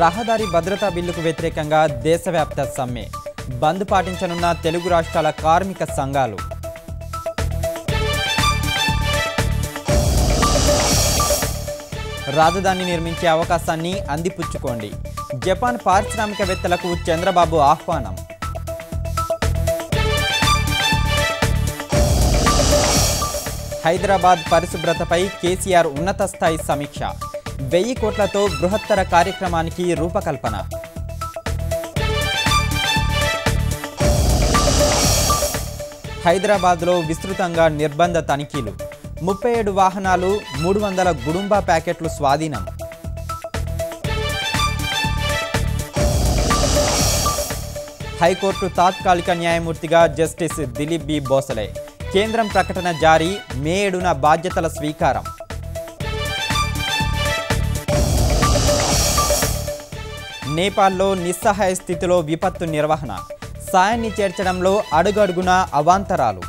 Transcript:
రహదారి భద్రతా బిల్లుకు వ్యతిరేకంగా దేశవ్యాప్త సమ్మె బంద్ పాటించనున్న తెలుగు రాష్ట్రాల కార్మిక సంఘాలు. రాజధాని నిర్మించే అవకాశాన్ని అందిపుచ్చుకోండి. జపాన్ పారిశ్రామికవేత్తలకు చంద్రబాబు ఆహ్వానం. హైదరాబాద్ పరిశుభ్రతపై కేసీఆర్ ఉన్నత స్థాయి సమీక్ష. 1000 కోట్లతో బృహత్తర కార్యక్రమానికి రూపకల్పన. హైదరాబాద్లో విస్తృతంగా నిర్బంధ తనిఖీలు. 37 వాహనాలు, 300 గుడుంబా ప్యాకెట్లు స్వాధీనం. హైకోర్టు తాత్కాలిక న్యాయమూర్తిగా జస్టిస్ దిలీప్ బి బోసలే. కేంద్రం ప్రకటన జారీ. మే 7న బాధ్యతల స్వీకారం. నేపాల్లో నిస్సహాయ స్థితిలో విపత్తు నిర్వహణ. సాయాన్ని చేర్చడంలో అడుగడుగునా అవాంతరాలు.